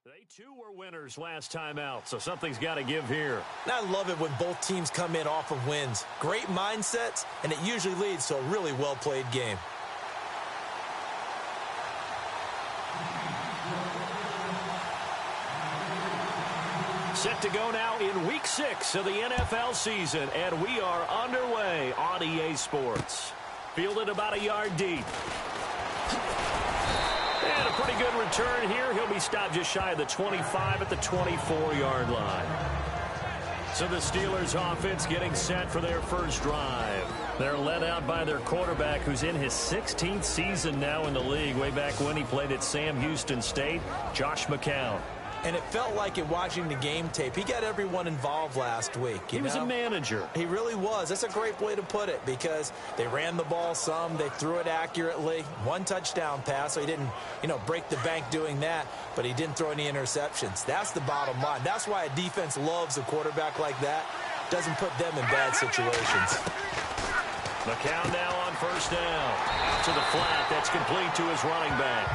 They too were winners last time out, so something's got to give here. And I love it when both teams come in off of wins. Great mindsets, and it usually leads to a really well-played game. Set to go now in Week 6 of the NFL season, and we are underway on EA Sports. Fielded about a yard deep. And a pretty good return here. He'll be stopped just shy of the 25 at the 24-yard line. So the Steelers offense getting set for their first drive. They're led out by their quarterback, who's in his 16th season now in the league, way back when he played at Sam Houston State, Josh McCown. And it felt like in watching the game tape, he got everyone involved last week. He was a manager. He really was. That's a great way to put it, because they ran the ball some, they threw it accurately. One touchdown pass, so he didn't, break the bank doing that, but he didn't throw any interceptions. That's the bottom line. That's why a defense loves a quarterback like that. Doesn't put them in bad situations. McCown now on first down. Out to the flat. That's complete to his running back.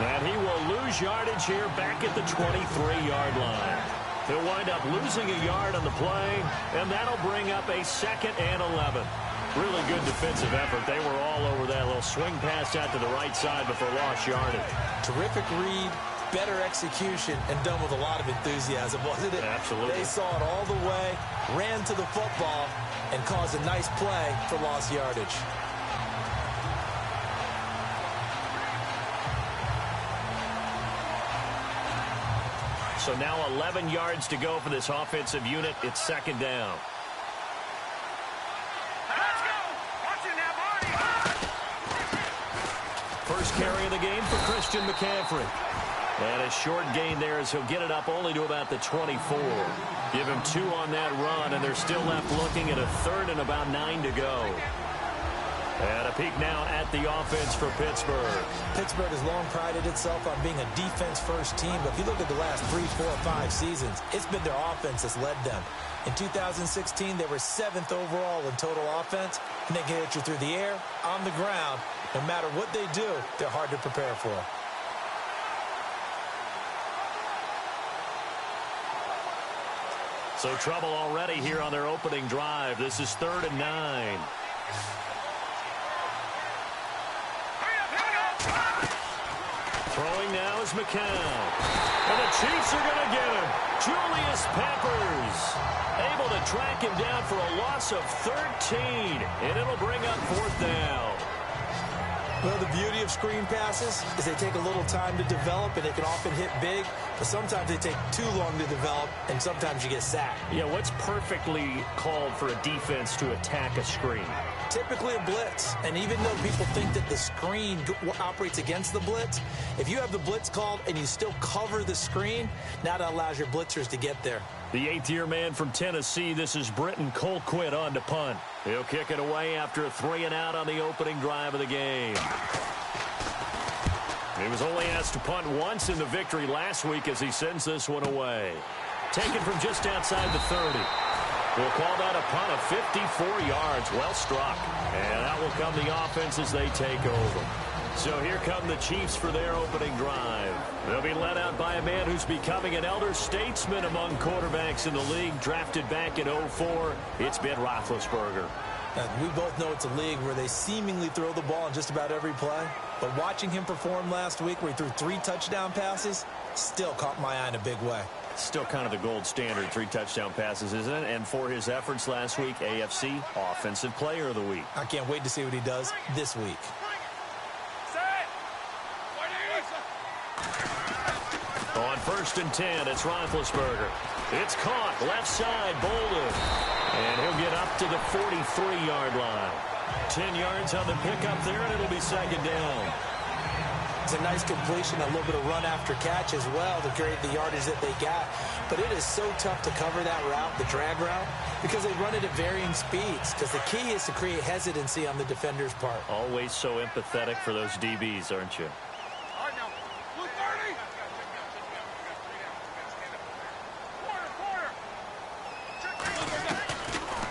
And he will lose yardage here back at the 23-yard line. He'll wind up losing a yard on the play, and that'll bring up a 2nd and 11. Really good defensive effort. They were all over that little swing pass out to the right side before lost yardage. Terrific read, better execution, and done with a lot of enthusiasm, wasn't it? Absolutely. They saw it all the way, ran to the football, and caused a nice play for lost yardage. So now 11 yards to go for this offensive unit. It's 2nd down. Let's go! Watch it now, Marty! First carry of the game for Christian McCaffrey. And a short gain there as he'll get it up only to about the 24. Give him 2 on that run, and they're still left looking at a 3rd and about 9 to go. And a peek now at the offense for Pittsburgh. Pittsburgh has long prided itself on being a defense-first team, but if you look at the last 3, 4, 5 seasons, it's been their offense that's led them. In 2016, they were 7th overall in total offense, and they can hit you through the air, on the ground. No matter what they do, they're hard to prepare for. So trouble already here on their opening drive. This is 3rd and 9. Throwing now is McCown. And the Chiefs are going to get him. Julius Peppers able to track him down for a loss of 13. And it'll bring up 4th down. Well, the beauty of screen passes is they take a little time to develop, and they can often hit big, but sometimes they take too long to develop, and sometimes you get sacked. Yeah, what's perfectly called for a defense to attack a screen? Typically a blitz, and even though people think that the screen operates against the blitz, if you have the blitz called and you still cover the screen, now that allows your blitzers to get there. The 8th-year man from Tennessee, this is Britton Colquitt on to punt. He'll kick it away after a 3-and-out on the opening drive of the game. He was only asked to punt once in the victory last week as he sends this one away. Taken from just outside the 30. We'll call that a punt of 54 yards. Well struck. And that will come the offense as they take over. So here come the Chiefs for their opening drive. They'll be led out by a man who's becoming an elder statesman among quarterbacks in the league, drafted back in 2004. It's Ben Roethlisberger. And we both know it's a league where they seemingly throw the ball in just about every play. But watching him perform last week where he threw 3 touchdown passes still caught my eye in a big way. Still kind of the gold standard, 3 touchdown passes, isn't it? And for his efforts last week, AFC Offensive Player of the Week. I can't wait to see what he does this week. On 1st and 10, it's Roethlisberger. It's caught, left side, Bolden. And he'll get up to the 43-yard line. 10 yards on the pickup there, and it'll be 2nd down. It's a nice completion, a little bit of run after catch as well to create the yardage that they got. But it is so tough to cover that route, the drag route, because they run it at varying speeds. Because the key is to create hesitancy on the defender's part. Always so empathetic for those DBs, aren't you?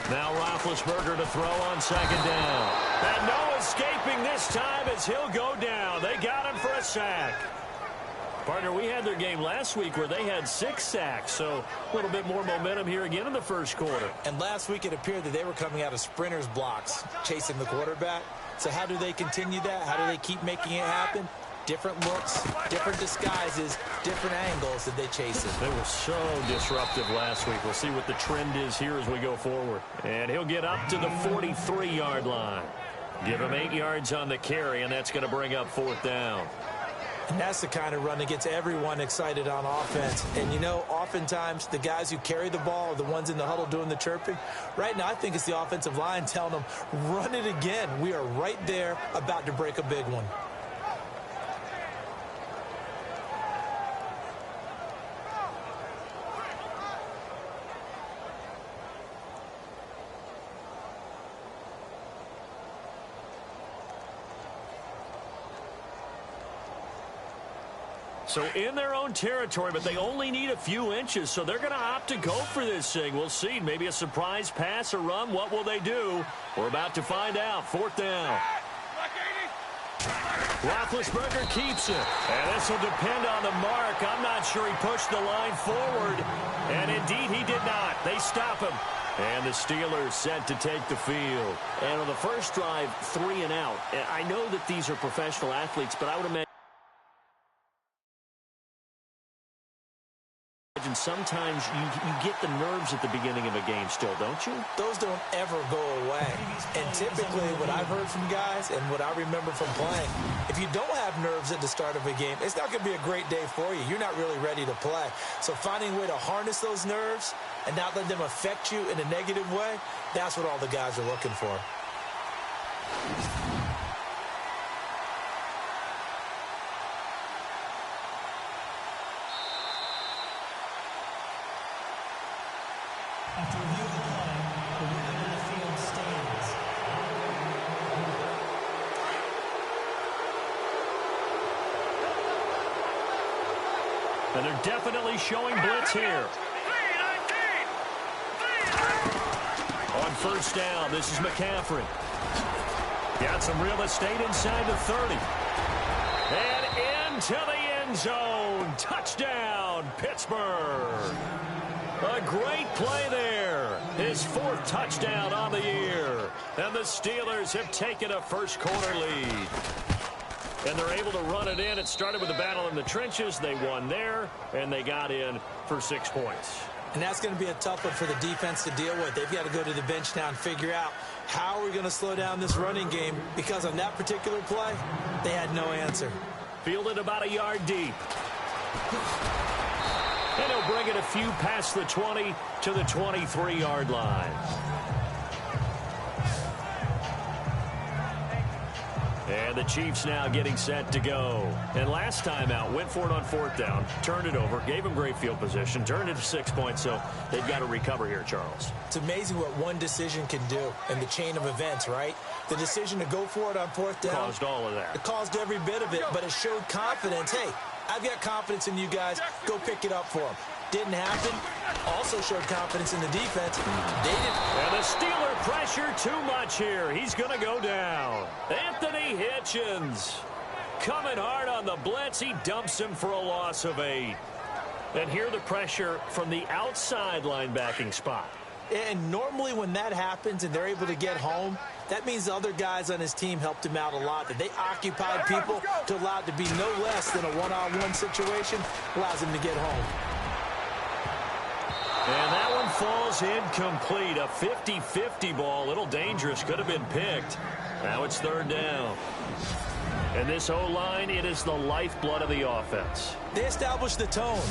Now Roethlisberger to throw on 2nd down. And no escaping this time as he'll go down. They got him for a sack. Partner, we had their game last week where they had 6 sacks, so a little bit more momentum here again in the first quarter. And last week it appeared that they were coming out of sprinters blocks, chasing the quarterback. So how do they continue that? How do they keep making it happen? Different looks, different disguises, different angles that they chase it. They were so disruptive last week. We'll see what the trend is here as we go forward. And he'll get up to the 43-yard line. Give him 8 yards on the carry, and that's going to bring up 4th down. And that's the kind of run that gets everyone excited on offense. And, you know, oftentimes the guys who carry the ball are the ones in the huddle doing the chirping. Right now, I think it's the offensive line telling them, run it again. We are right there about to break a big one. So in their own territory, but they only need a few inches, so they're going to opt to go for this thing. We'll see. Maybe a surprise pass or run. What will they do? We're about to find out. 4th down. Roethlisberger keeps it. And this will depend on the mark. I'm not sure he pushed the line forward. And indeed, he did not. They stop him. And the Steelers set to take the field. And on the first drive, 3 and out. And I know that these are professional athletes, but I would imagine sometimes you get the nerves at the beginning of a game still, don't you? Those don't ever go away. And typically what I've heard from guys and what I remember from playing, if you don't have nerves at the start of a game, it's not going to be a great day for you. You're not really ready to play. So finding a way to harness those nerves and not let them affect you in a negative way, that's what all the guys are looking for. After review of the play, the winner on the field stands. And they're definitely showing blitz here. On first down, this is McCaffrey. Got some real estate inside the 30. And into the end zone. Touchdown, Pittsburgh. A great play there. His 4th touchdown on the year. And the Steelers have taken a first quarter lead. And they're able to run it in. It started with a battle in the trenches. They won there, and they got in for 6 points. And that's going to be a tough one for the defense to deal with. They've got to go to the bench now and figure out how are we going to slow down this running game, because on that particular play, they had no answer. Fielded about a yard deep. And he'll bring it a few past the 20 to the 23-yard line. And the Chiefs now getting set to go. And last time out, went for it on 4th down, turned it over, gave him great field position, turned it to 6 points, so they've got to recover here, Charles. It's amazing what one decision can do in the chain of events, right? The decision to go for it on 4th down. Caused all of that. It caused every bit of it, but it showed confidence. Hey, I've got confidence in you guys. Go pick it up for them. Didn't happen. Also showed confidence in the defense. They didn't. And the Steeler pressure too much here. He's going to go down. Anthony Hitchens coming hard on the blitz. He dumps him for a loss of 8. And here the pressure from the outside linebacking spot. And normally when that happens and they're able to get home, that means the other guys on his team helped him out a lot. That they occupied people to allow it to be no less than a one-on-one situation, allows him to get home. And that one falls incomplete. A 50-50 ball. A little dangerous. Could have been picked. Now it's 3rd down. And this O-line, it is the lifeblood of the offense. They established the tone.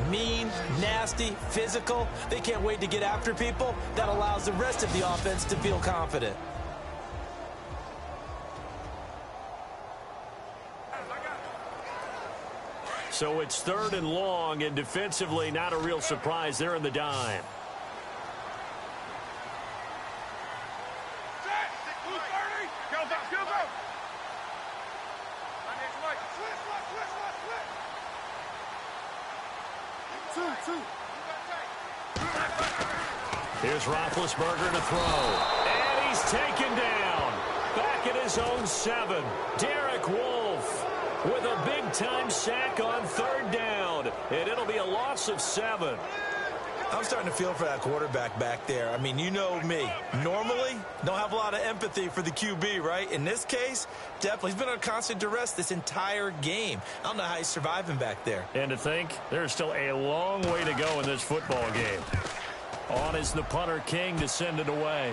Mean, nasty, physical. They can't wait to get after people. That allows the rest of the offense to feel confident. So it's 3rd and long, and defensively not a real surprise. They're in the dime. Here's Roethlisberger to throw. And he's taken down. Back at his own 7. Derek Wolfe with a big-time sack on 3rd down. And it'll be a loss of 7. I'm starting to feel for that quarterback back there. I mean, you know me. Normally, don't have a lot of empathy for the QB, right? In this case, definitely. He's been on constant duress this entire game. I don't know how he's surviving back there. And to think, there's still a long way to go in this football game. On is the punter, King, to send it away.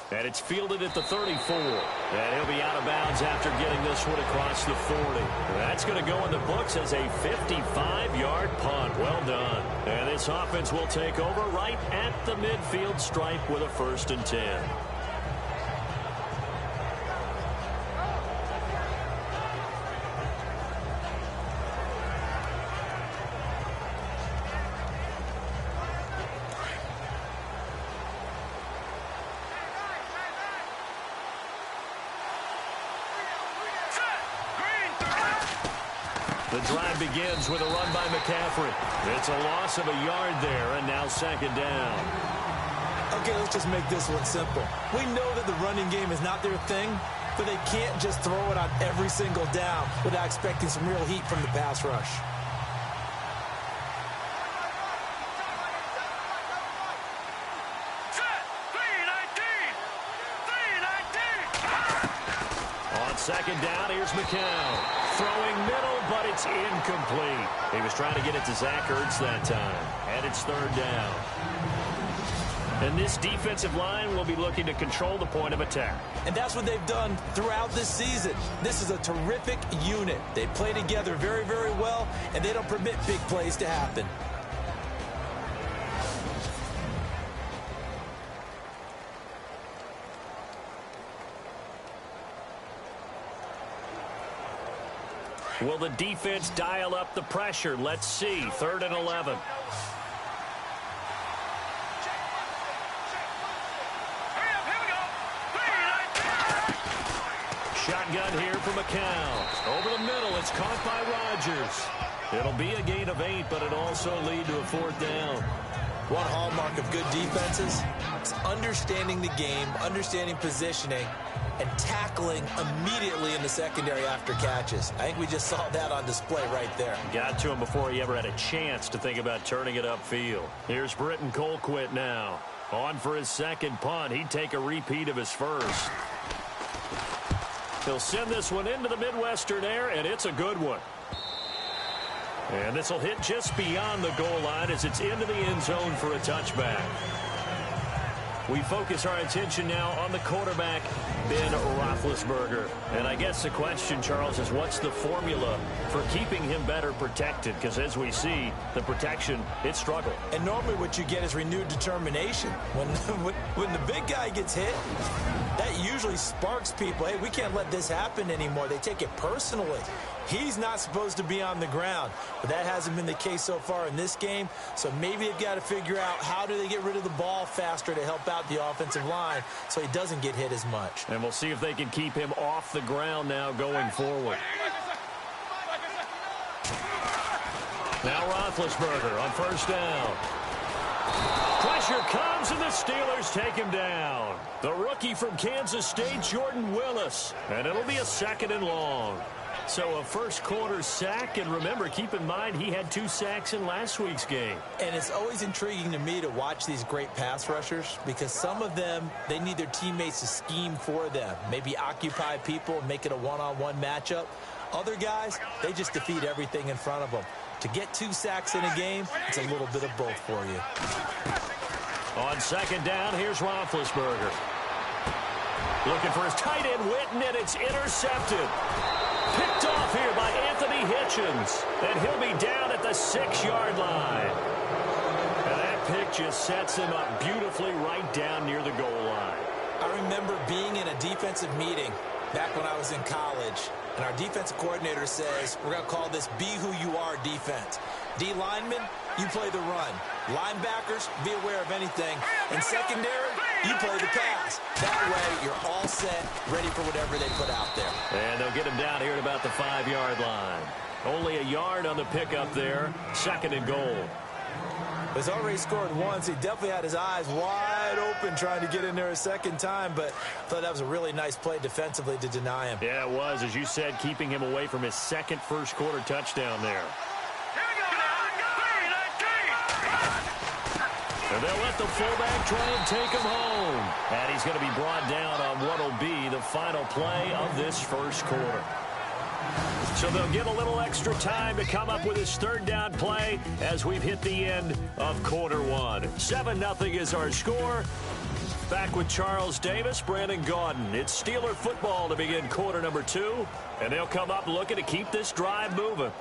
And it's fielded at the 34. And he'll be out of bounds after getting this one across the 40. That's going to go in the books as a 55-yard punt. Well done. And this offense will take over right at the midfield stripe with a 1st and 10. The drive begins with a run by McCaffrey. It's a loss of a yard there, and now 2nd down. Okay, let's just make this one simple. We know that the running game is not their thing, but they can't just throw it on every single down without expecting some real heat from the pass rush. On 2nd down, here's McCown. Throwing middle, but it's incomplete. He was trying to get it to Zach Ertz that time. And it's 3rd down. And this defensive line will be looking to control the point of attack. And that's what they've done throughout this season. This is a terrific unit. They play together very, very well, and they don't permit big plays to happen. Will the defense dial up the pressure? Let's see. 3rd and 11. Shotgun here for McCown. Over the middle, it's caught by Rodgers. It'll be a gain of 8, but it'll also lead to a 4th down. One hallmark of good defenses is understanding the game, understanding positioning, and tackling immediately in the secondary after catches. I think we just saw that on display right there. Got to him before he ever had a chance to think about turning it upfield. Here's Britton Colquitt now. On for his 2nd punt. He'd take a repeat of his 1st. He'll send this one into the Midwestern air, and it's a good one. And this will hit just beyond the goal line as it's into the end zone for a touchback. We focus our attention now on the quarterback, Ben Roethlisberger. And I guess the question, Charles, is what's the formula for keeping him better protected? Because as we see, the protection, it struggled. And normally what you get is renewed determination. When the big guy gets hit, that usually sparks people. Hey, we can't let this happen anymore. They take it personally. He's not supposed to be on the ground, but that hasn't been the case so far in this game. So maybe they've got to figure out how do they get rid of the ball faster to help out the offensive line so he doesn't get hit as much. And we'll see if they can keep him off the ground now going forward. Now Roethlisberger on 1st down. Pressure comes, and the Steelers take him down. The rookie from Kansas State, Jordan Willis. And it'll be a 2nd and long. So a 1st quarter sack, and remember, keep in mind, he had 2 sacks in last week's game. And it's always intriguing to me to watch these great pass rushers because some of them, they need their teammates to scheme for them. Maybe occupy people, make it a one-on-one matchup. Other guys, they just defeat everything in front of them. To get 2 sacks in a game, it's a little bit of both for you. On 2nd down, here's Roethlisberger. Looking for his tight end, Witten, and it's intercepted. Picked off here by Anthony Hitchens. And he'll be down at the 6-yard line. And that pick just sets him up beautifully right down near the goal line. I remember being in a defensive meeting back when I was in college, and our defensive coordinator says, we're going to call this Be Who You Are defense. D linemen, you play the run. Linebackers, be aware of anything. And secondary, you play the pass. That way, you're all set, ready for whatever they put out there. And they'll get him down here at about the 5-yard line. Only a yard on the pickup there. 2nd and goal. He's already scored once. He definitely had his eyes wide open trying to get in there a second time, but I thought that was a really nice play defensively to deny him. Yeah, it was, as you said, keeping him away from his second first-quarter touchdown there. And they'll let the fullback try and take him home. And he's going to be brought down on what will be the final play of this first quarter. So they'll get a little extra time to come up with his third down play as we've hit the end of quarter one. 7-0 is our score. Back with Charles Davis, Brandon Gaudin. It's Steeler football to begin quarter number 2. And they'll come up looking to keep this drive moving.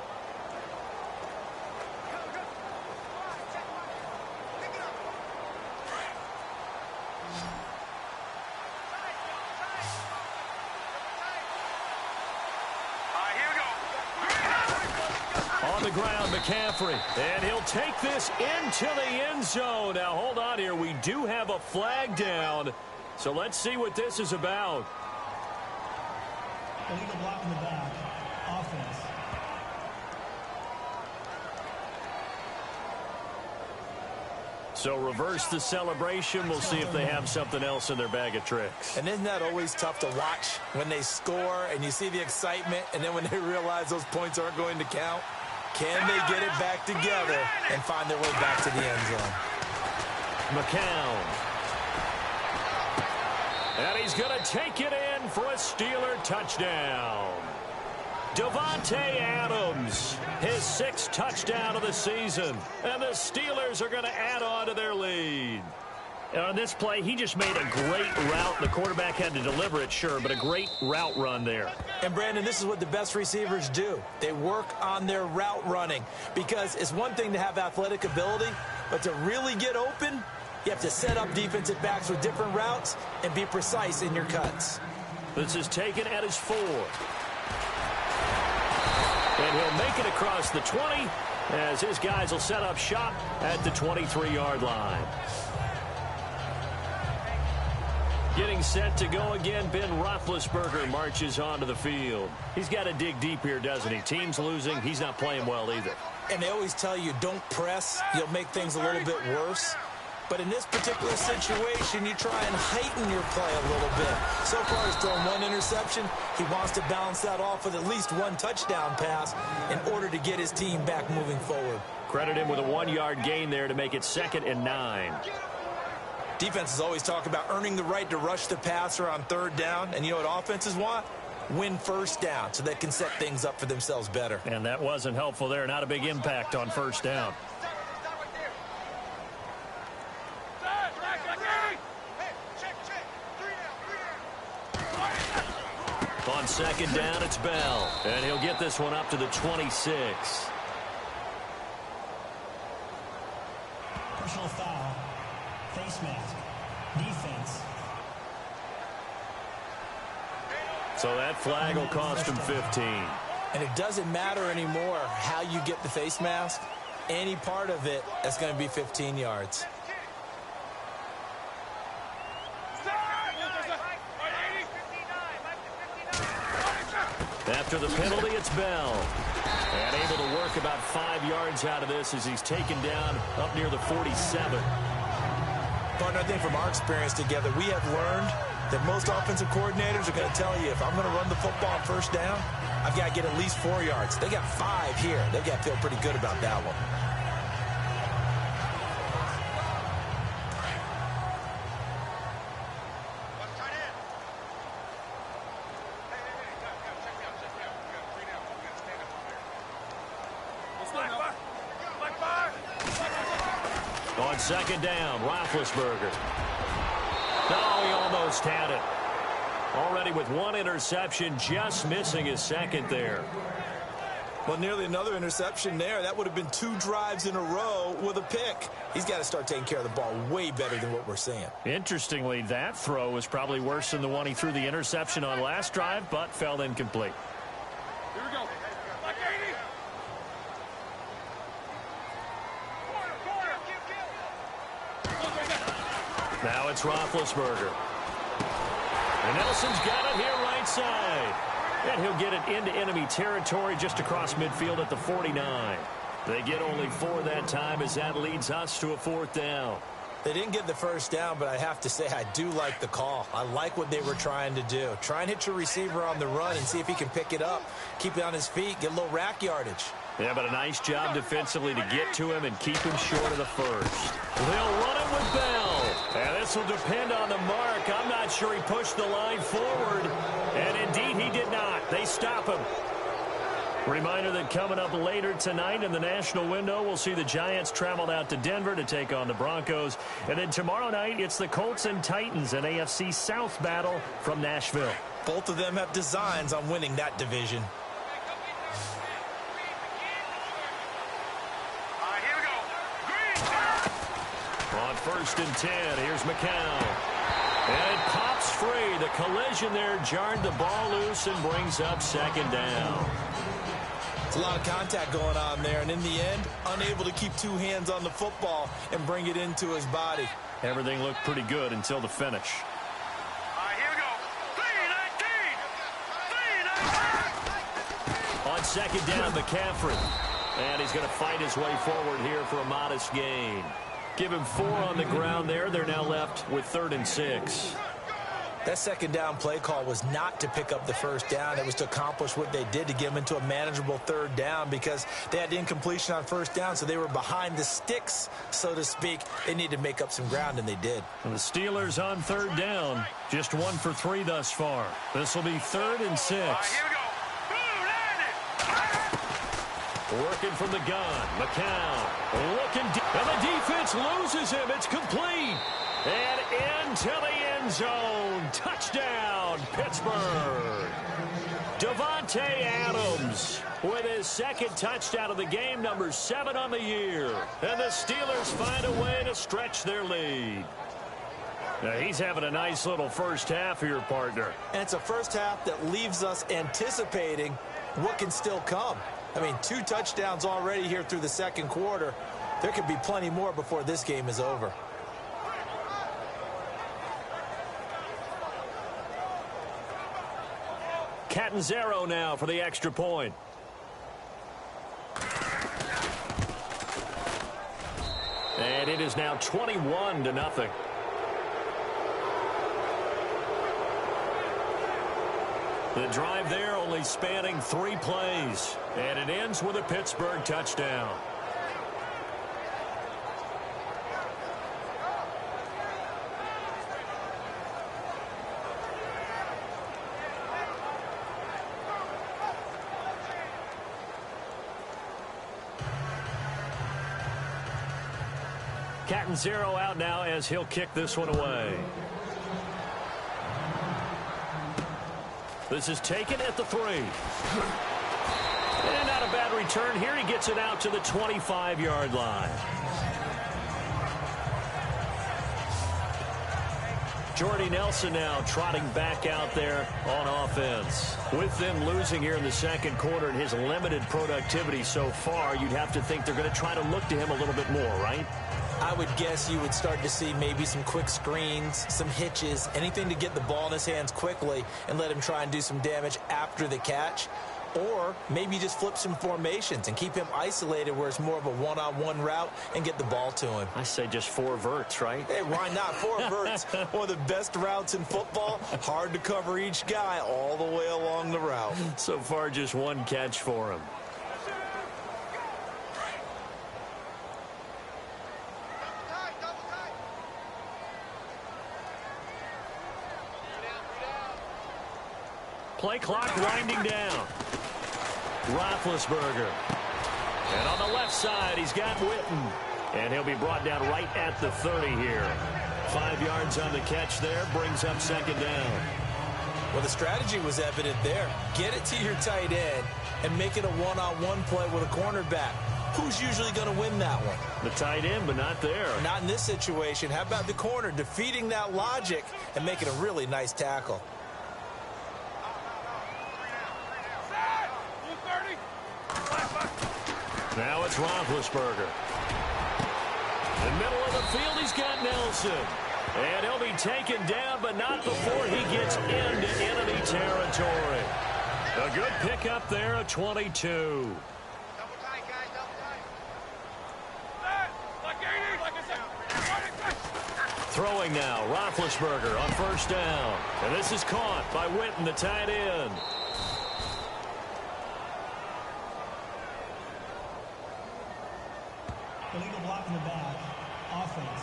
Ground, McCaffrey, and he'll take this into the end zone. Now, hold on here. We do have a flag down, so let's see what this is about. Illegal block in the back. Offense. So reverse the celebration. We'll see if they have something else in their bag of tricks. And isn't that always tough to watch when they score and you see the excitement, and then when they realize those points aren't going to count? Can they get it back together and find their way back to the end zone? McCown. And he's going to take it in for a Steeler touchdown. Devontae Adams, his 6th touchdown of the season. And the Steelers are going to add on to their lead. On this play, he just made a great route. The quarterback had to deliver it, sure, but a great route run there. And, Brandon, this is what the best receivers do. They work on their route running, because it's one thing to have athletic ability, but to really get open, you have to set up defensive backs with different routes and be precise in your cuts. This is taken at his 4. And he'll make it across the 20 as his guys will set up shop at the 23-yard line. Getting set to go again, Ben Roethlisberger marches onto the field. He's got to dig deep here, doesn't he? Team's losing. He's not playing well either. And they always tell you, don't press. You'll make things a little bit worse. But in this particular situation, you try and heighten your play a little bit. So far, he's thrown 1 interception. He wants to balance that off with at least 1 touchdown pass in order to get his team back moving forward. Credit him with a 1-yard gain there to make it 2nd and 9. Defenses always talk about earning the right to rush the passer on 3rd down. And you know what offenses want? Win 1st down so they can set things up for themselves better. And that wasn't helpful there. Not a big impact on 1st down. On 2nd down, it's Bell. And he'll get this one up to the 26. Personal foul. Face mask. Defense. So that flag will cost him 15. And it doesn't matter anymore how you get the face mask. Any part of it, that's going to be 15 yards. After the penalty, it's Bell. And able to work about 5 yards out of this as he's taken down up near the 47. Partner, I think from our experience together, we have learned that most offensive coordinators are going to tell you, if I'm going to run the football on 1st down, I've got to get at least 4 yards. They got 5 here. They've got to feel pretty good about that one. On 2nd down, Roethlisberger. Oh, he almost had it. Already with 1 interception, just missing his 2nd there. Well, nearly another interception there. That would have been 2 drives in a row with a pick. He's got to start taking care of the ball way better than what we're seeing. Interestingly, that throw was probably worse than the one he threw the interception on last drive, but fell incomplete. Here we go. Now it's Roethlisberger. And Nelson's got it here right side. And he'll get it into enemy territory just across midfield at the 49. They get only 4 that time as that leads us to a 4th down. They didn't get the first down, but I have to say I do like the call. I like what they were trying to do. Try and hit your receiver on the run and see if he can pick it up, keep it on his feet, get a little rack yardage. Yeah, but a nice job defensively to get to him and keep him short of the first. They'll run it with Bell. And this will depend on the mark. I'm not sure he pushed the line forward. And indeed, he did not. They stop him. Reminder that coming up later tonight in the national window, we'll see the Giants travel out to Denver to take on the Broncos. And then tomorrow night, it's the Colts and Titans, an AFC South battle from Nashville. Both of them have designs on winning that division. On 1st and 10, here's McCown. And it pops free. The collision there jarred the ball loose and brings up 2nd down. It's a lot of contact going on there, and in the end, unable to keep 2 hands on the football and bring it into his body. Everything looked pretty good until the finish. Here we go. 3-19. On 2nd down, McCaffrey. And he's going to fight his way forward here for a modest gain. Give him 4 on the ground there. They're now left with 3rd and 6. That 2nd down play call was not to pick up the first down. It was to accomplish what they did to get them into a manageable 3rd down because they had incompletion on 1st down, so they were behind the sticks, so to speak. They needed to make up some ground, and they did. And the Steelers on 3rd down, just 1 for 3 thus far. This will be 3rd and 6. Here we go. Working from the gun, McCown looking deep, and the defense loses him. It's complete. And into the end zone. Touchdown, Pittsburgh. Davante Adams with his 2nd touchdown of the game, number 7 on the year. And the Steelers find a way to stretch their lead. Now, he's having a nice little first half here, partner. And it's a first half that leaves us anticipating what can still come. I mean, 2 touchdowns already here through the 2nd quarter. There could be plenty more before this game is over. Catanzaro now for the extra point. And it is now 21-0. The drive there only spanning 3 plays. And it ends with a Pittsburgh touchdown. Catanzaro out now as he'll kick this one away. This is taken at the 3. And not a bad return here. He gets it out to the 25-yard line. Jordy Nelson now trotting back out there on offense. With them losing here in the 2nd quarter and his limited productivity so far, you'd have to think they're going to try to look to him a little bit more, right? I would guess you would start to see maybe some quick screens, some hitches, anything to get the ball in his hands quickly and let him try and do some damage after the catch. Or maybe just flip some formations and keep him isolated where it's more of a one-on-one route and get the ball to him. I say just 4 verts, right? Hey, why not? 4 verts, one of the best routes in football. Hard to cover each guy all the way along the route. So far, just 1 catch for him. Play clock winding down. Roethlisberger. And on the left side, he's got Witten. And he'll be brought down right at the 30 here. 5 yards on the catch there, brings up 2nd down. Well, the strategy was evident there. Get it to your tight end and make it a one-on-one play with a cornerback. Who's usually going to win that one? The tight end, but not there. Not in this situation. How about the corner defeating that logic and making a really nice tackle? Now it's Roethlisberger. In the middle of the field, he's got Nelson. And he'll be taken down, but not before he gets into enemy territory. A good pickup there, a 22. Throwing now, Roethlisberger on first down. And this is caught by Witten, the tight end. Illegal block in the back. Offense.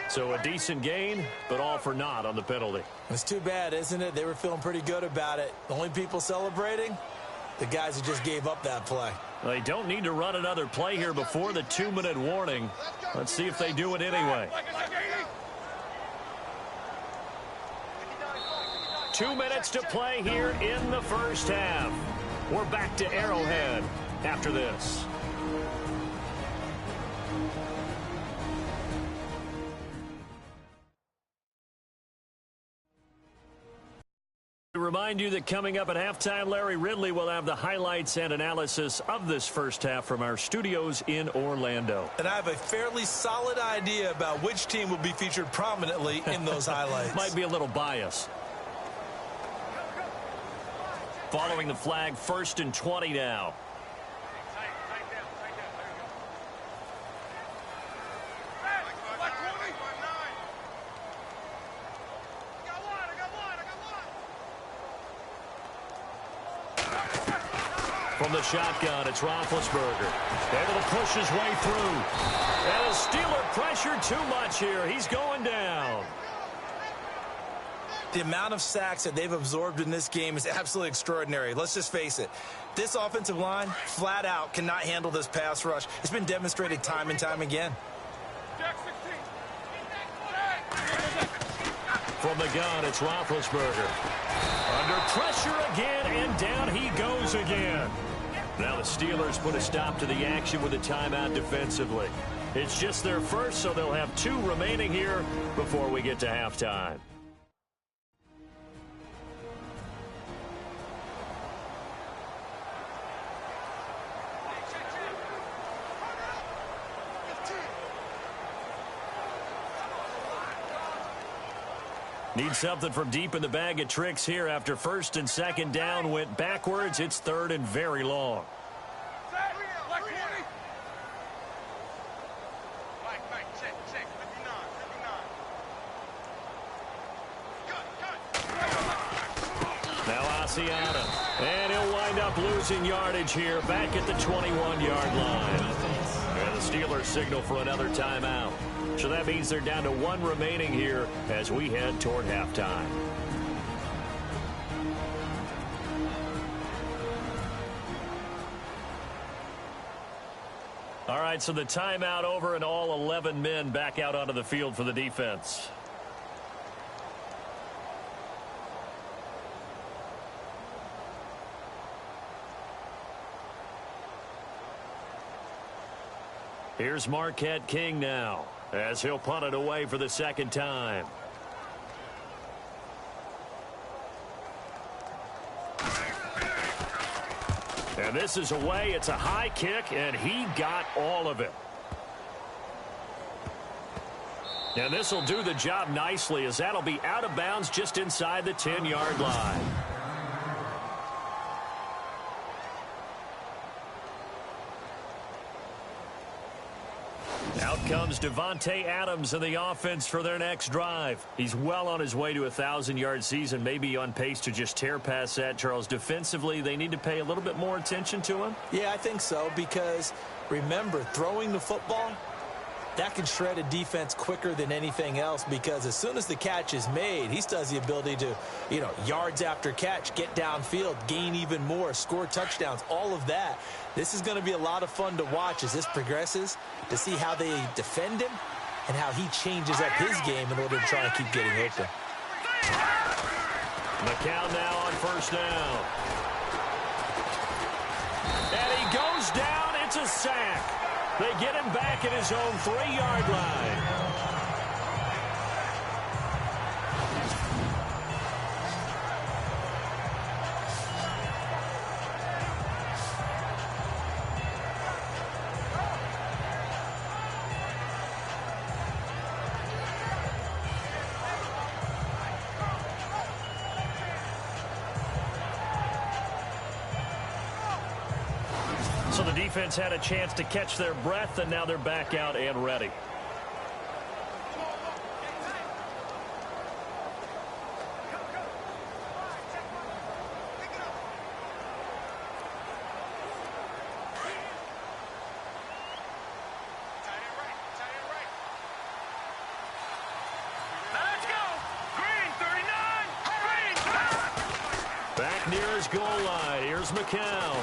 So a decent gain, but all for naught on the penalty. It's too bad, isn't it? They were feeling pretty good about it. The only people celebrating, the guys who just gave up that play. They don't need to run another play here before the 2-minute warning. Let's see if they do it anyway. 2 minutes to play here in the first half. We're back to Arrowhead after this. To remind you that coming up at halftime, Larry Ridley will have the highlights and analysis of this first half from our studios in Orlando. And I have a fairly solid idea about which team will be featured prominently in those highlights. Might be a little biased. Following the flag, 1st and 20 now. From the shotgun, it's Roethlisberger. Able to push his way through. And a Steeler pressure too much here. He's going down. The amount of sacks that they've absorbed in this game is absolutely extraordinary. Let's just face it. This offensive line, flat out, cannot handle this pass rush. It's been demonstrated time and time again. From the gun, it's Roethlisberger. Under pressure again, and down he goes again. Now the Steelers put a stop to the action with a timeout defensively. It's just their first, so they'll have 2 remaining here before we get to halftime. Need something from deep in the bag of tricks here after 1st and 2nd down went backwards. It's 3rd and very long. Now Asiata. And he'll wind up losing yardage here back at the 21-yard line. And the Steelers signal for another timeout. So that means they're down to 1 remaining here as we head toward halftime. All right, so the timeout over and all 11 men back out onto the field for the defense. Here's Marquette King now, as he'll punt it away for the 2nd time. And this is away. It's a high kick, and he got all of it. And this will do the job nicely, as that'll be out of bounds just inside the 10-yard line. Out comes Devontae Adams in the offense for their next drive. He's well on his way to a 1,000-yard season, maybe on pace to just tear past that. Charles, defensively, they need to pay a little bit more attention to him? Yeah, I think so, because remember, throwing the football, that can shred a defense quicker than anything else, because as soon as the catch is made, he still has the ability to, yards after catch, get downfield, gain even more, score touchdowns, all of that. This is going to be a lot of fun to watch as this progresses, to see how they defend him and how he changes up his game in order to try and keep getting open. McCown now on 1st down. And he goes down. It's a sack. They get him back at his own 3-yard line. So the defense had a chance to catch their breath, and now they're back out and ready. Back near his goal line. Here's McCown.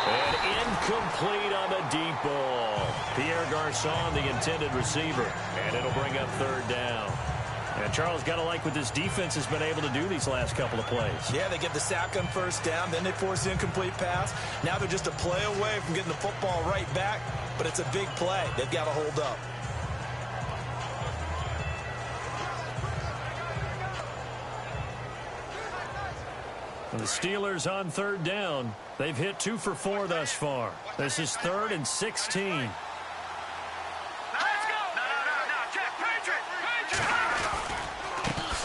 And incomplete on the deep ball. Pierre Garçon, the intended receiver. And it'll bring up third down. And Charles, got to like what this defense has been able to do these last couple of plays. Yeah, they get the sack on first down, then they force the incomplete pass. Now they're just a play away from getting the football right back, but it's a big play. They've got to hold up. And the Steelers on third down. They've hit 2 for 4 thus far. This is 3rd and 16.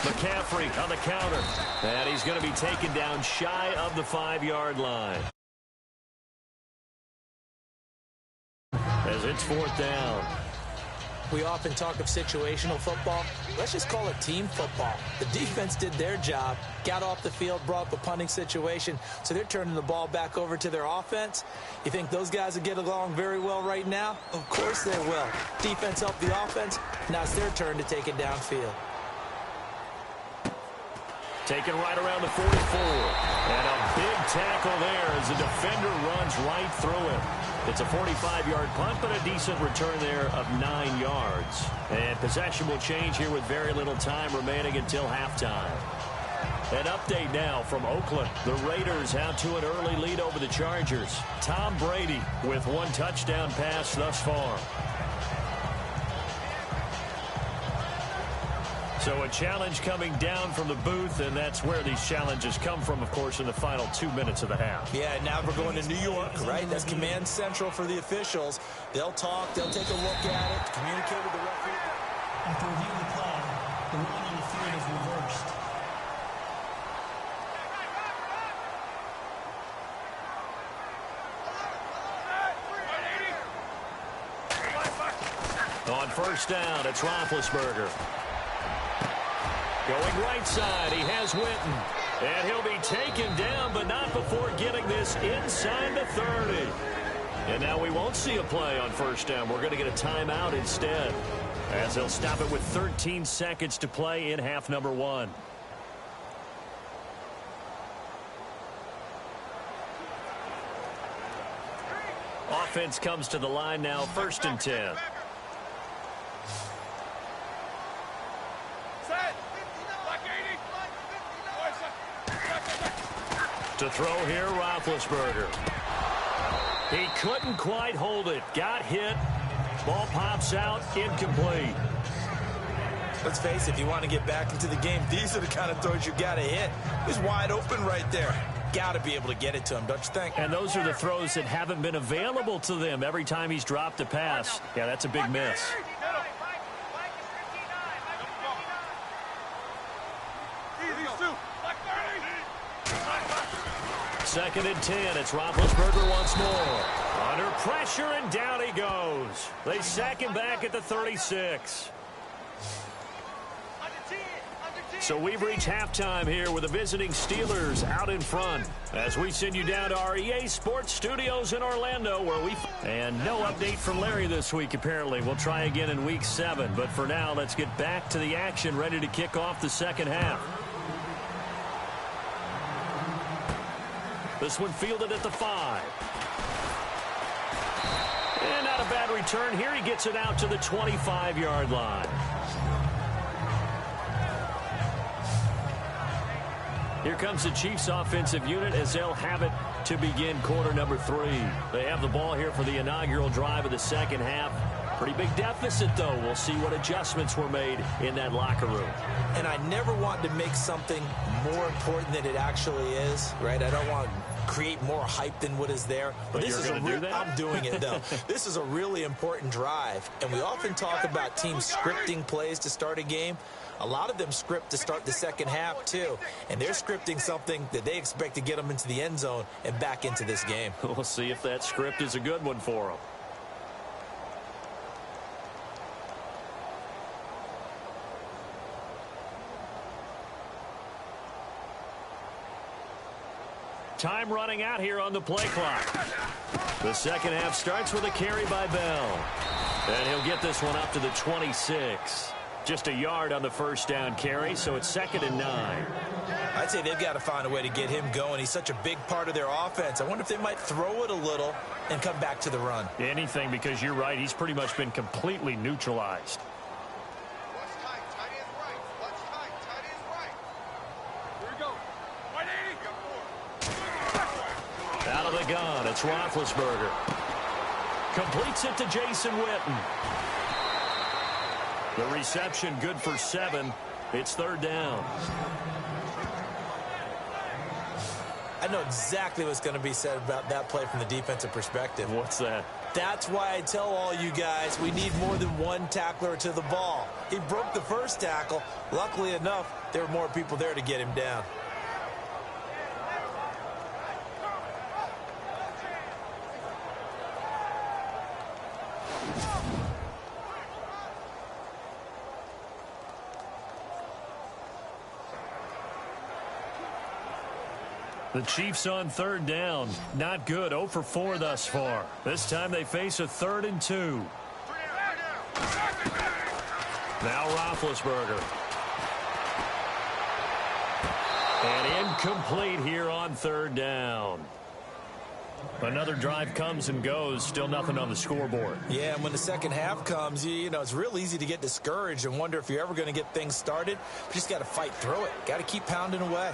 McCaffrey on the counter. And he's going to be taken down shy of the 5-yard line. As it's 4th down. We often talk of situational football. Let's just call it team football. The defense did their job, got off the field, brought up a punting situation, so they're turning the ball back over to their offense. You think those guys will get along very well right now? Of course they will. Defense helped the offense. Now it's their turn to take it downfield. Taken right around the 44. And a big tackle there as the defender runs right through it. It's a 45-yard punt, but a decent return there of 9 yards. And possession will change here with very little time remaining until halftime. An update now from Oakland. The Raiders out to an early lead over the Chargers. Tom Brady with 1 touchdown pass thus far. So a challenge coming down from the booth, and that's where these challenges come from, of course, in the final 2 minutes of the half. Yeah, now we're going to New York, right? That's command central for the officials. They'll talk, they'll take a look at it, communicate with the referee. After reviewing the play, the ruling on the field is reversed. On first down, it's Roethlisberger. Going right side, he has Witten. And he'll be taken down, but not before getting this inside the 30. And now we won't see a play on first down. We're going to get a timeout instead, as they'll stop it with 13 seconds to play in half number 1. Offense comes to the line now, 1st and 10. To throw here, Roethlisberger. He couldn't quite hold it. Got hit. Ball pops out, incomplete. Let's face it, if you want to get back into the game, these are the kind of throws you got to hit. He's wide open right there. Got to be able to get it to him, don't you think? And those are the throws that haven't been available to them every time he's dropped a pass. Yeah, that's a big miss. Second and 10. It's Roethlisberger once more. Under pressure, and down he goes. They sack him back at the 36. So we've reached halftime here with the visiting Steelers out in front. As we send you down to our EA Sports Studios in Orlando, where we... And no update from Larry this week, apparently. We'll try again in Week 7. But for now, let's get back to the action, ready to kick off the second half. This one fielded at the 5. And not a bad return here. He gets it out to the 25-yard line. Here comes the Chiefs offensive unit as they'll have it to begin quarter number 3. They have the ball here for the inaugural drive of the second half. Pretty big deficit, though. We'll see what adjustments were made in that locker room. And I never want to make something more important than it actually is, right? I don't want create more hype than what is there. But this you're is going to do that? I'm doing it, though. This is a really important drive, and we often talk about teams scripting plays to start a game. A lot of them script to start the second half, too, and they're scripting something that they expect to get them into the end zone and back into this game. We'll see if that script is a good one for them. Time running out here on the play clock. The second half starts with a carry by Bell. And he'll get this one up to the 26. Just a yard on the first down carry, so it's 2nd and 9. I'd say they've got to find a way to get him going. He's such a big part of their offense. I wonder if they might throw it a little and come back to the run. Anything, because you're right. He's pretty much been completely neutralized. Out of the gun, it's Roethlisberger. Completes it to Jason Witten. The reception good for 7. It's 3rd down. I know exactly what's going to be said about that play from the defensive perspective. What's that? That's why I tell all you guys we need more than one tackler to the ball. He broke the first tackle. Luckily enough, there were more people there to get him down. The Chiefs on 3rd down. Not good. 0 for 4 thus far. This time they face a 3rd and 2. Now Roethlisberger. And incomplete here on 3rd down. Another drive comes and goes. Still nothing on the scoreboard. Yeah, and when the second half comes, you know, it's real easy to get discouraged and wonder if you're ever going to get things started. But you just got to fight through it. Got to keep pounding away.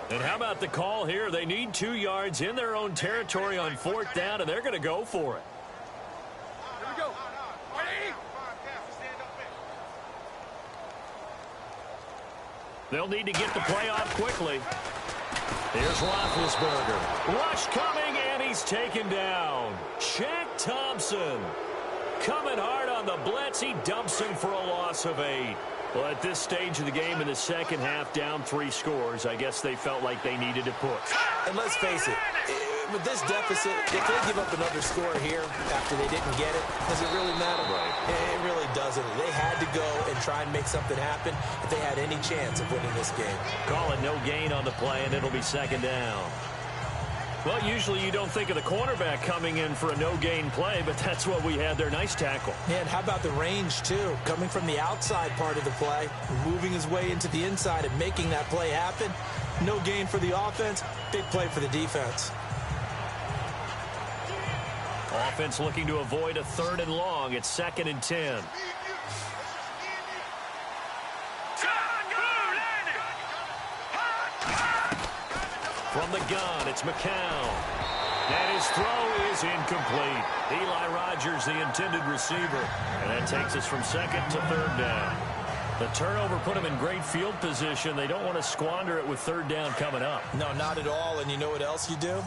And how about the call here? They need 2 yards in their own territory on 4th down, and they're going to go for it. Here we go. They'll need to get the play off quickly. Here's Roethlisberger. Rush coming, and he's taken down. Shaq Thompson coming hard on the blitz. He dumps him for a loss of 8. Well, at this stage of the game in the second half, down 3 scores, I guess they felt like they needed to push. And let's face it, with this deficit, if they give up another score here after they didn't get it, does it really matter? Right. It really doesn't. They had to go and try and make something happen if they had any chance of winning this game. Call it no gain on the play, and it'll be 2nd down. Well, usually you don't think of the cornerback coming in for a no-gain play, but that's what we had there. Nice tackle. And how about the range, too? Coming from the outside part of the play, moving his way into the inside and making that play happen. No gain for the offense, big play for the defense. Offense looking to avoid a 3rd and long. It's 2nd and 10. From the gun, it's McCown. And his throw is incomplete. Eli Rogers, the intended receiver. And that takes us from 2nd to 3rd down. The turnover put him in great field position. They don't want to squander it with 3rd down coming up. No, not at all. And you know what else you do?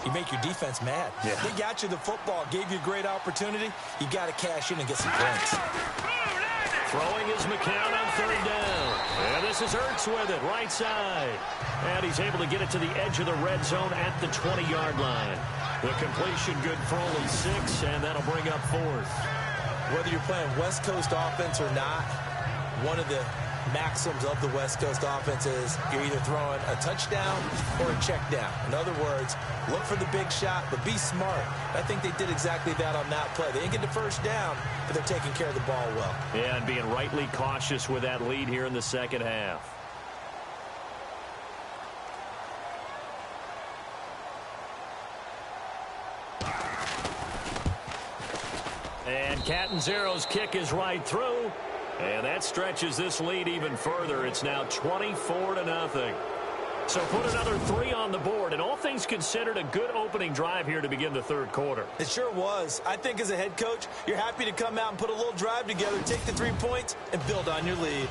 You make your defense mad. Yeah. They got you the football, gave you a great opportunity. You got to cash in and get some points. Throwing is McCown on 3rd down. And this is Ertz with it, right side. And he's able to get it to the edge of the red zone at the 20-yard line. The completion good for only 6, and that'll bring up 4th. Whether you're playing West Coast offense or not, one of the maxims of the West Coast offense is you're either throwing a touchdown or a check down. In other words, look for the big shot, but be smart. I think they did exactly that on that play. They didn't get the first down, but they're taking care of the ball well. Yeah, and being rightly cautious with that lead here in the second half. And Catanzaro's kick is right through. And that stretches this lead even further. It's now 24-0. So put another 3 on the board, and all things considered, a good opening drive here to begin the third quarter. It sure was. I think as a head coach, you're happy to come out and put a little drive together, take the 3 points, and build on your lead.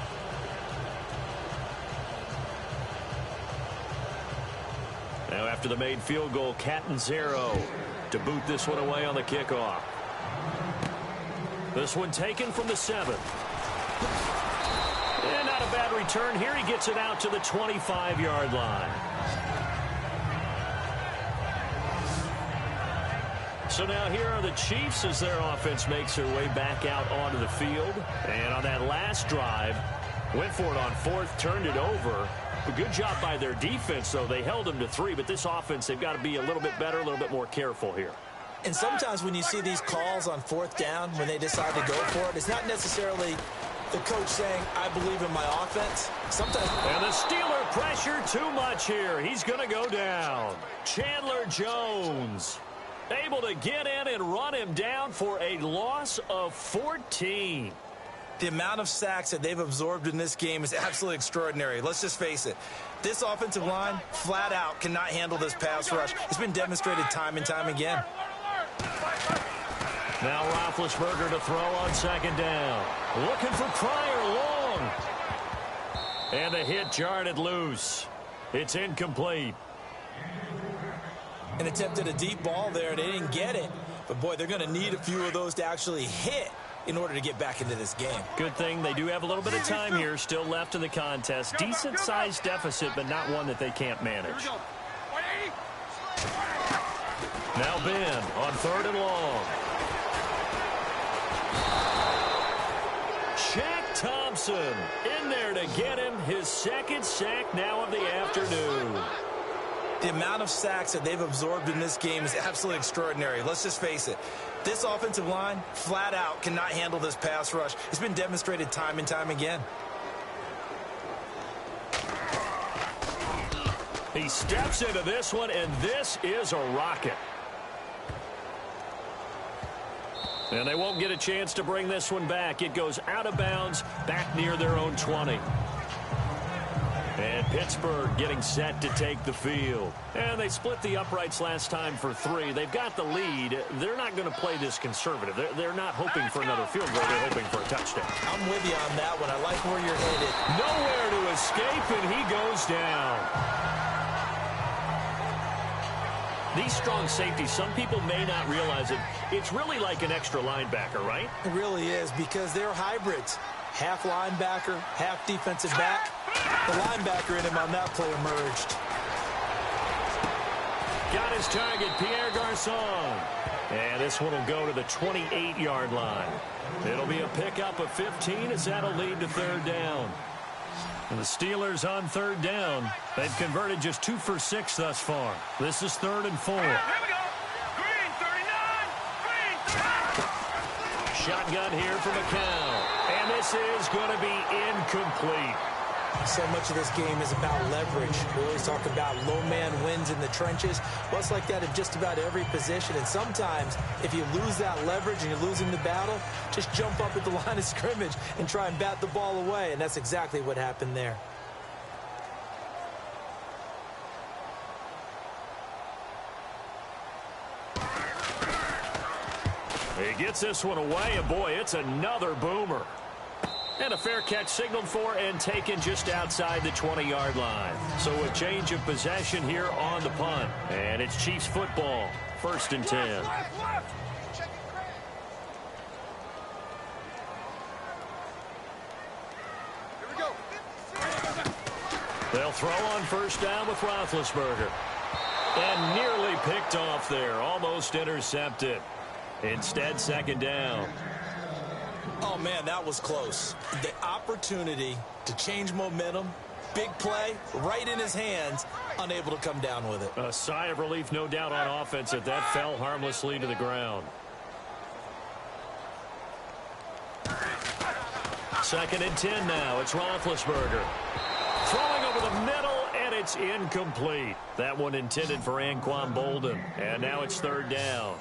Now after the made field goal, Catanzaro to boot this one away on the kickoff. This one taken from the 7. And not a bad return here. He gets it out to the 25-yard line. So now here are the Chiefs as their offense makes their way back out onto the field. And on that last drive, went for it on 4th, turned it over. A good job by their defense, though. They held them to 3, but this offense, they've got to be a little bit better, a little bit more careful here. And sometimes when you see these calls on 4th down, when they decide to go for it, it's not necessarily the coach saying, I believe in my offense. Sometimes. And the Steeler pressure too much here. He's going to go down. Chandler Jones able to get in and run him down for a loss of 14. The amount of sacks that they've absorbed in this game is absolutely extraordinary. Let's just face it. This offensive line, flat out, cannot handle this pass rush. It's been demonstrated time and time again. Now Roethlisberger to throw on 2nd down. Looking for Pryor long. And the hit jarred it loose. It's incomplete. An attempt at a deep ball there. They didn't get it. But, boy, they're going to need a few of those to actually hit in order to get back into this game. Good thing they do have a little bit of time here still left in the contest. Decent-sized deficit, but not one that they can't manage. Now Ben on 3rd and long. Shaq Thompson in there to get him his 2nd sack now of the afternoon. The amount of sacks that they've absorbed in this game is absolutely extraordinary. Let's just face it. This offensive line, flat out, cannot handle this pass rush. It's been demonstrated time and time again. He steps into this one, and this is a rocket. And they won't get a chance to bring this one back. It goes out of bounds back near their own 20. And Pittsburgh getting set to take the field. And they split the uprights last time for 3. They've got the lead. They're not going to play this conservative. They're not hoping for another field goal. They're hoping for a touchdown. I'm with you on that one. I like where you're headed. Nowhere to escape, and he goes down. These strong safeties, some people may not realize it. It's really like an extra linebacker, right? It really is, because they're hybrids. Half linebacker, half defensive back. The linebacker in him on that play emerged. Got his target, Pierre Garçon. And this one will go to the 28-yard line. It'll be a pickup of 15 as that'll lead to 3rd down. And the Steelers on 3rd down. They've converted just 2 for 6 thus far. This is 3rd and 4. Here we go. Green 39. Green 39. Shotgun here for McCown. And this is going to be incomplete. So much of this game is about leverage. We always talk about low man wins in the trenches. Well, it's like that in just about every position. And sometimes, if you lose that leverage and you're losing the battle, just jump up at the line of scrimmage and try and bat the ball away. And that's exactly what happened there. He gets this one away, and boy, it's another boomer. And a fair catch signaled for and taken just outside the 20-yard line. So a change of possession here on the punt. And it's Chiefs football, 1st and 10. Here we go. They'll throw on 1st down with Roethlisberger. And nearly picked off there, almost intercepted. Instead, 2nd down. Oh, man, that was close. The opportunity to change momentum, big play, right in his hands, unable to come down with it. A sigh of relief, no doubt, on offense that fell harmlessly to the ground. 2nd and 10 now. It's Roethlisberger. Throwing over the middle, and it's incomplete. That one intended for Anquan Bolden. And now it's 3rd down.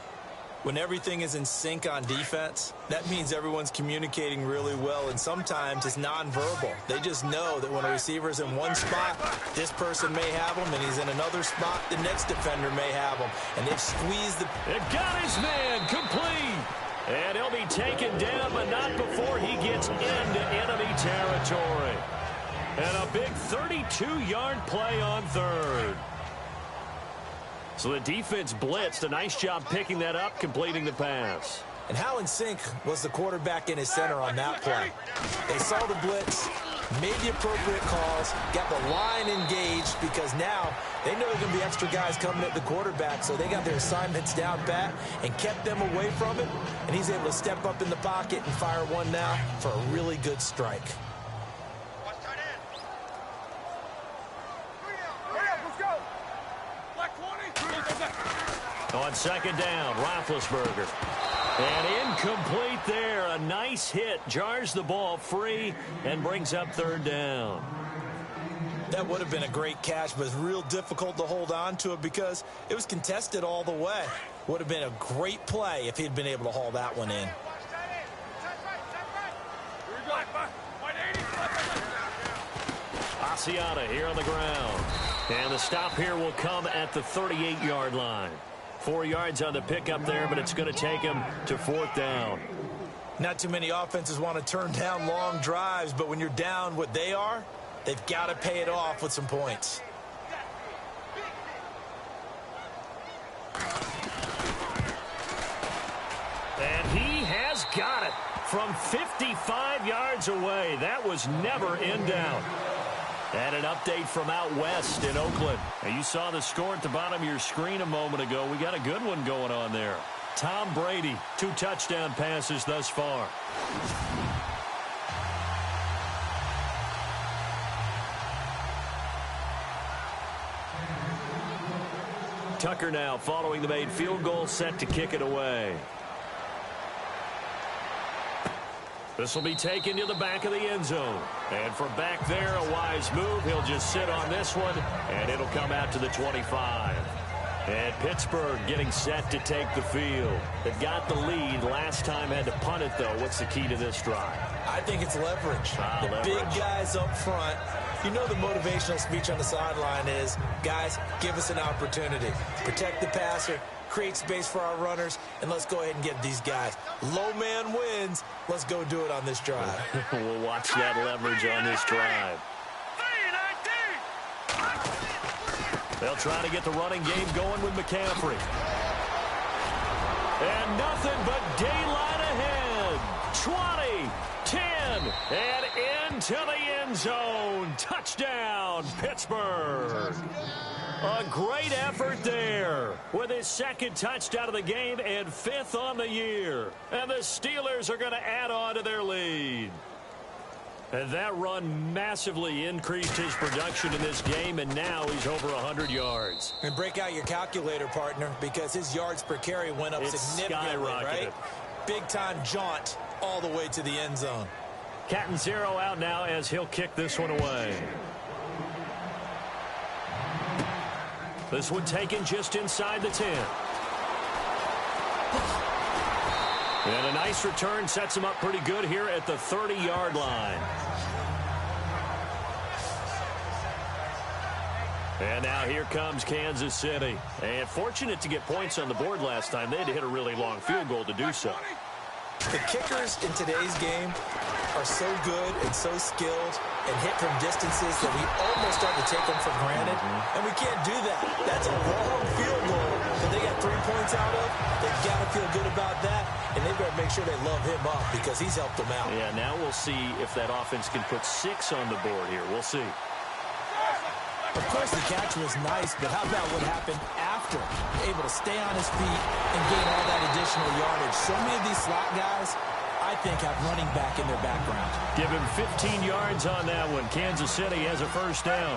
When everything is in sync on defense, that means everyone's communicating really well, and sometimes it's nonverbal. They just know that when a receiver's in one spot, this person may have him, and he's in another spot, the next defender may have him. And they've squeezed the... It got his man complete. And he'll be taken down, but not before he gets into enemy territory. And a big 32-yard play on third. So the defense blitzed. A nice job picking that up, completing the pass. And how in sync was the quarterback in his center on that play? They saw the blitz, made the appropriate calls, got the line engaged, because now they know there are going to be extra guys coming at the quarterback, so they got their assignments down pat and kept them away from it, and he's able to step up in the pocket and fire one now for a really good strike. On second down, Roethlisberger. And incomplete there. A nice hit. Jars the ball free and brings up third down. That would have been a great catch, but it's real difficult to hold on to it because it was contested all the way. Would have been a great play if he'd been able to haul that one in. Asiata here on the ground. And the stop here will come at the 38-yard line. 4 yards on the pickup there, but it's going to take him to fourth down. Not too many offenses want to turn down long drives, but when you're down what they are, they've got to pay it off with some points. And he has got it from 55 yards away. That was never in doubt. And an update from out west in Oakland. Now, you saw the score at the bottom of your screen a moment ago. We got a good one going on there. Tom Brady, 2 touchdown passes thus far. Tucker now following the made field goal, set to kick it away. This will be taken to the back of the end zone. And from back there, a wise move. He'll just sit on this one, and it'll come out to the 25. And Pittsburgh getting set to take the field. They've got the lead. Last time had to punt it, though. What's the key to this drive? I think it's leverage. The big guys up front. You know the motivational speech on the sideline is, guys, give us an opportunity. Protect the passer. Create space for our runners, and let's go ahead and get these guys. Low man wins. Let's go do it on this drive. We'll watch that leverage on this drive. They'll try to get the running game going with McCaffrey. And nothing but daylight ahead. 20, 10, and into the end zone. Touchdown, Pittsburgh. A great effort there with his second touchdown of the game and 5th on the year. And the Steelers are going to add on to their lead. And that run massively increased his production in this game, and now he's over 100 yards. And break out your calculator, partner, because his yards per carry went up significantly, right? Big-time jaunt all the way to the end zone. Catanzaro out now as he'll kick this one away. This one taken just inside the 10. And a nice return sets him up pretty good here at the 30-yard line. And now here comes Kansas City. And fortunate to get points on the board last time. They had to hit a really long field goal to do so. The kickers in today's game are so good and so skilled and hit from distances that we almost start to take them for granted. And we can't do that. That's a long field goal that they got 3 points out of. They've got to feel good about that, and they better make sure they love him up because he's helped them out. Yeah, now we'll see if that offense can put 6 on the board here. We'll see. Of course, the catch was nice, but how about what happened after? Able to stay on his feet and gain all that additional yardage. So many of these slot guys, I think, have running back in their background. Give him 15 yards on that one. Kansas City has a first down.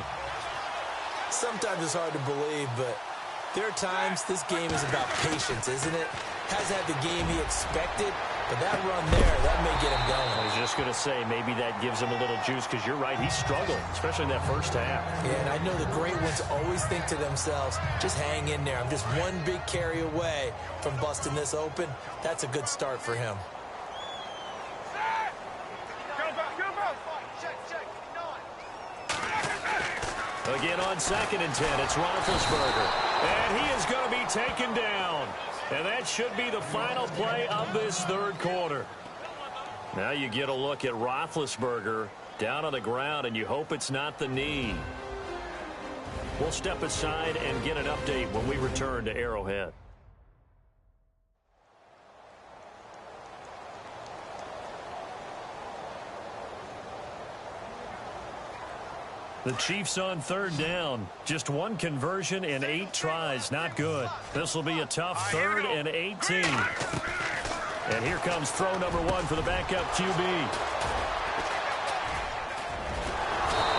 Sometimes it's hard to believe, but there are times this game is about patience, isn't it? Has had the game he expected, But that run there, that may get him going. I was just going to say, maybe that gives him a little juice, because you're right, he struggled, especially in that first half. Yeah, and I know the great ones always think to themselves, just hang in there. I'm just one big carry away from busting this open. That's a good start for him. Again on 2nd and 10, it's Roethlisberger. And he is going to be taken down. And that should be the final play of this third quarter. Now you get a look at Roethlisberger down on the ground, and you hope it's not the knee. We'll step aside and get an update when we return to Arrowhead. The Chiefs on 3rd down. Just one conversion in 8 tries. Not good. This will be a tough 3rd and 18. And here comes throw number 1 for the backup QB.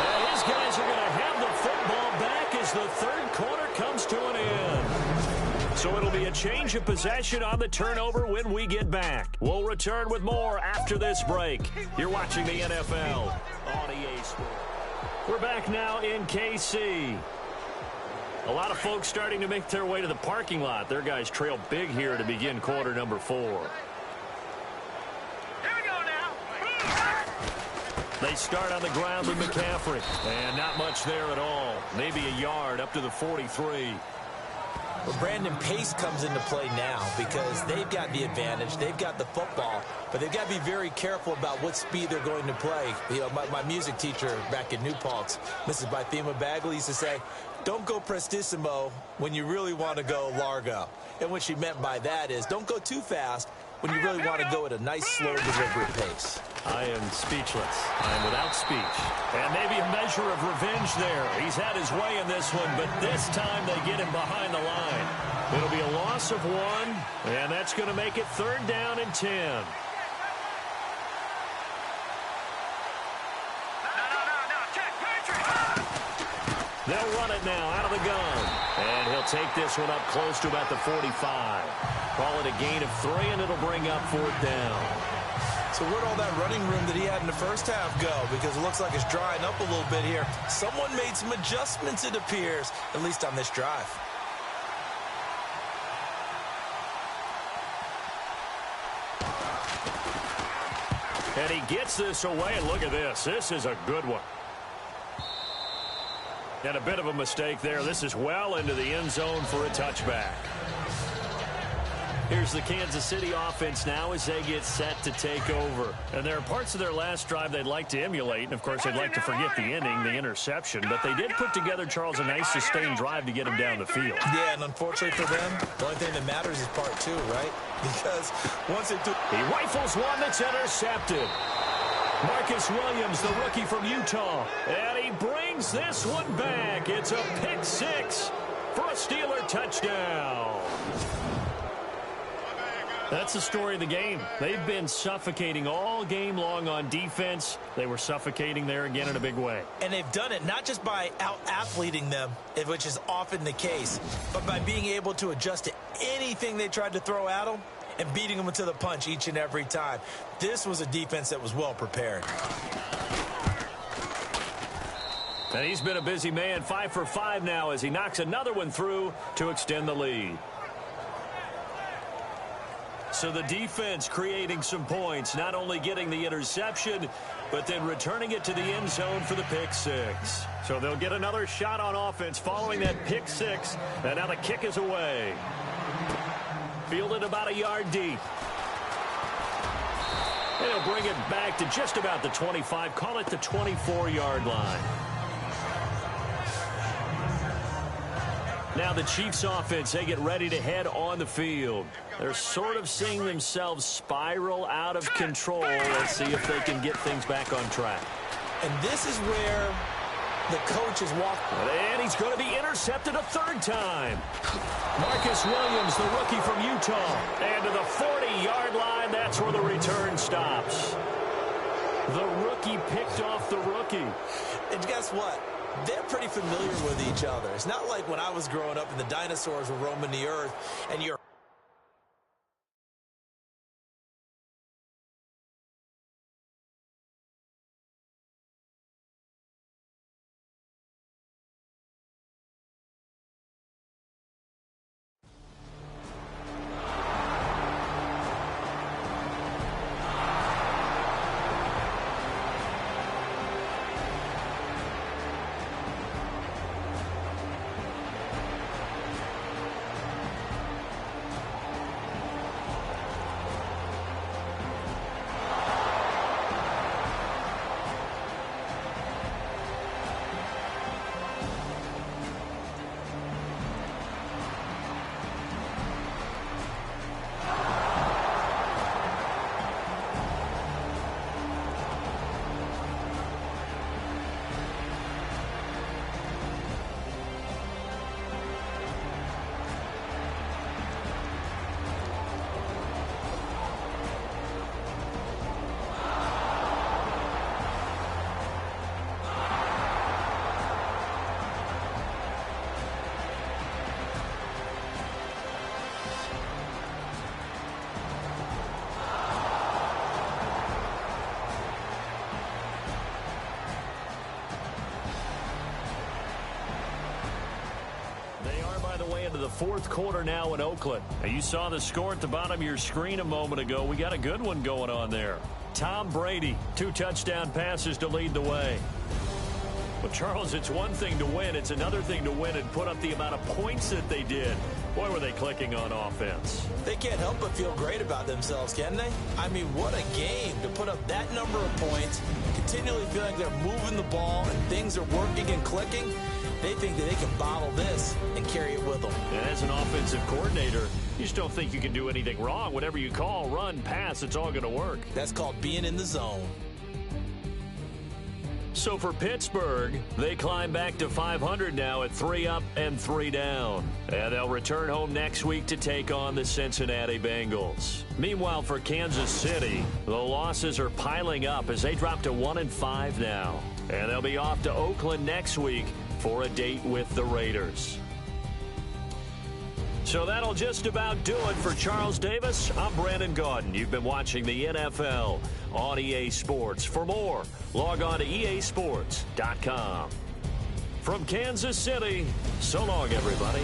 And his guys are going to have the football back as the third quarter comes to an end. So it'll be a change of possession on the turnover when we get back. We'll return with more after this break. You're watching the NFL on EA Sports. We're back now in KC. A lot of folks starting to make their way to the parking lot. Their guys trail big here to begin quarter number 4. Here we go now. They start on the ground with McCaffrey. And not much there at all. Maybe a yard up to the 43. Well, Brandon, pace comes into play now because they've got the advantage. They've got the football, but they've got to be very careful about what speed they're going to play. You know, my music teacher back in New Paltz, Mrs. Bythema Bagley, used to say, don't go prestissimo when you really want to go largo. And what she meant by that is don't go too fast when you really want to go at a nice, slow, deliberate pace. I am speechless. I am without speech. And maybe a measure of revenge there. He's had his way in this one, but this time they get him behind the line. It'll be a loss of 1, and that's going to make it 3rd down and 10. No, check, Patrick. They'll run it now out of the gun. And he'll take this one up close to about the 45. Call it a gain of 3, and it'll bring up 4th down. So where'd all that running room that he had in the first half go? Because it looks like it's drying up a little bit here. Someone made some adjustments, it appears, at least on this drive. And he gets this away, and look at this. This is a good one. And a bit of a mistake there. This is well into the end zone for a touchback. Here's the Kansas City offense now as they get set to take over. And there are parts of their last drive they'd like to emulate. And, of course, they'd like to forget the ending, the interception. But they did put together, Charles, a nice sustained drive to get him down the field. Yeah, and unfortunately for them, the only thing that matters is part 2, right? Because once it took... He rifles one that's intercepted. Marcus Williams, the rookie from Utah. And he brings this one back. It's a pick 6 for a Steeler touchdown. That's the story of the game. They've been suffocating all game long on defense. They were suffocating there again in a big way. And they've done it not just by out-athleting them, which is often the case, but by being able to adjust to anything they tried to throw at them and beating them to the punch each and every time. This was a defense that was well prepared. And he's been a busy man, 5 for 5 now as he knocks another one through to extend the lead. So the defense creating some points, not only getting the interception, but then returning it to the end zone for the pick 6. So they'll get another shot on offense following that pick 6, and now the kick is away. Fielded about a yard deep. And he'll bring it back to just about the 25, call it the 24-yard line. Now the Chiefs offense, they get ready to head on the field. They're sort of seeing themselves spiral out of control. Let's see if they can get things back on track. And this is where the coach is walking. And he's going to be intercepted a 3rd time. Marcus Williams, the rookie from Utah. And to the 40-yard line, that's where the return stops. The rookie picked off the rookie. And guess what? They're pretty familiar with each other. It's not like when I was growing up and the dinosaurs were roaming the earth and you're away into the fourth quarter now in Oakland. And you saw the score at the bottom of your screen a moment ago. We got a good one going on there. Tom Brady, 2 touchdown passes to lead the way. But, Charles, it's one thing to win. It's another thing to win and put up the amount of points that they did. Boy, were they clicking on offense. They can't help but feel great about themselves, can they? I mean, what a game to put up that number of points, continually feel like they're moving the ball and things are working and clicking. They think that they can bottle this and carry it with them. And as an offensive coordinator, you just don't think you can do anything wrong. Whatever you call, run, pass, it's all going to work. That's called being in the zone. So for Pittsburgh, they climb back to 500 now at 3 up and 3 down. And they'll return home next week to take on the Cincinnati Bengals. Meanwhile, for Kansas City, the losses are piling up as they drop to 1-5 now. And they'll be off to Oakland next week for a date with the Raiders. So that'll just about do it for Charles Davis. I'm Brandon Gaudin. You've been watching the NFL on EA Sports. For more, log on to easports.com. From Kansas City, so long, everybody.